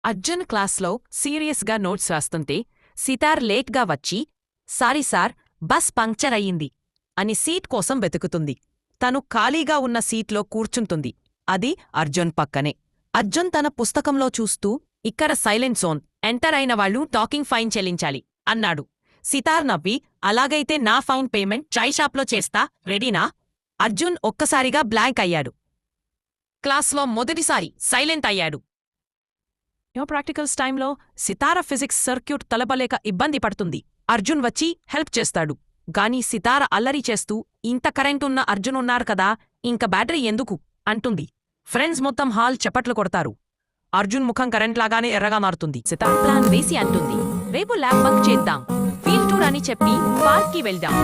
అర్జున్ క్లాస్లో సీరియస్గా నోట్స్ రాస్తుంటే సితార్ లేట్గా వచ్చి సారీ సార్ బస్ పంక్చర్ అయ్యింది అని సీట్ కోసం వెతుకుతుంది. తను ఖాళీగా ఉన్న సీట్లో కూర్చుంటుంది. అది అర్జున్ పక్కనే. అర్జున్ తన పుస్తకంలో చూస్తూ ఇక్కడ సైలెంట్ జోన్, ఎంటర్ అయిన వాళ్ళు టాకింగ్ ఫైన్ చెల్లించాలి అన్నాడు. సితార్ నవ్వి అలాగైతే నా ఫైన్ పేమెంట్ చాయ్ షాప్లో చేస్తా, రెడీనా? అర్జున్ ఒక్కసారిగా బ్లాంక్ అయ్యాడు. క్లాస్లో మొదటిసారి సైలెంట్ అయ్యాడు. ప్రాక్టికల్స్ టైంలో సితార ఫిజిక్స్ సర్క్యూట్ తలపలేక ఇబ్బంది పడుతుంది. అర్జున్ వచ్చి హెల్ప్ చేస్తాడు. గాని సితార అల్లరి చేస్తూ ఇంత కరెంటున్న అర్జున్ ఉన్నారు కదా, ఇంక బ్యాటరీ ఎందుకు అంటుంది. ఫ్రెండ్స్ మొత్తం హాల్ చప్పట్లు కొడతారు. అర్జున్ ముఖం కరెంట్లాగానే ఎర్రగా మారుతుంది. సితార ప్లాన్ వేసి అంటుంది, రేపు ల్యాబ్ వర్క్ చేద్దాం, ఫీల్డ్ టూర్ అని చెప్పి పార్క్కి వెళ్దాం.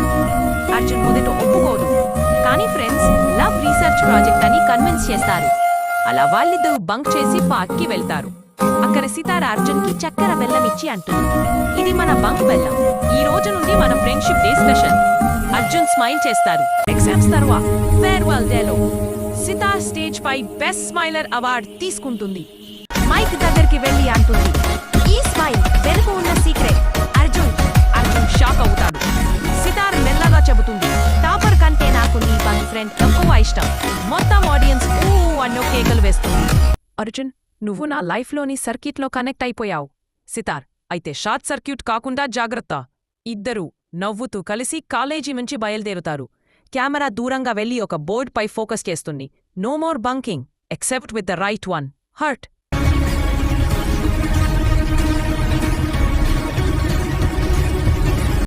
అర్జున్ మొదట ఒప్పుకోదు. కానీ ఫ్రెండ్స్ లవ్ రీసెర్చ్ ప్రాజెక్ట్ అని కన్విన్స్ చేస్తారు. అలా వాళ్ళిద్దరూ బంక్ చేసి పార్క్కి వెళ్తారు. అక్కడ సితార అర్జున్కి చక్కెర బెల్లమిచ్చి అంటుంది, ఇది మన బంక్ బెల్లం, ఈ రోజు నుండి మన friendship day special. Arjun smile చేస్తారు. ఎగ్జామ్స్ తర్వాత ఫేర్వెల్ డేలో సితార్ స్టేజ్ పై బెస్ట్ స్మైలర్ అవార్డ్ తీసుకుంటుంది. మైక్ దగ్గరికి వెళ్లి అంటుంది, ఈ స్మైల్ వెనుక ఉన్న సీక్రెట్. అర్జున్ షాక్ అవుతాడు. సితార్ మెల్లగా చెబుతుంది, టాపర్ కంటే నాకు నీ బంక్ ఫ్రెండ్ ఎక్కువ ఇష్టం. మొత్తం ఆడియన్స్ ఊ అన్నో కేకలు వేస్తుంది. అర్జున్, నువ్వు నా లైఫ్లోని సర్క్యూట్లో కనెక్ట్ అయిపోయావు. సితార్, అయితే షార్ట్ సర్క్యూట్ కాకుండా జాగ్రత్త. ఇద్దరూ నవ్వుతూ కలిసి కాలేజీ నుంచి బయలుదేరుతారు. కెమెరా దూరంగా వెళ్లి ఒక బోర్డ్ పై ఫోకస్ చేస్తుంది. No more bunking except with the right one, hurt.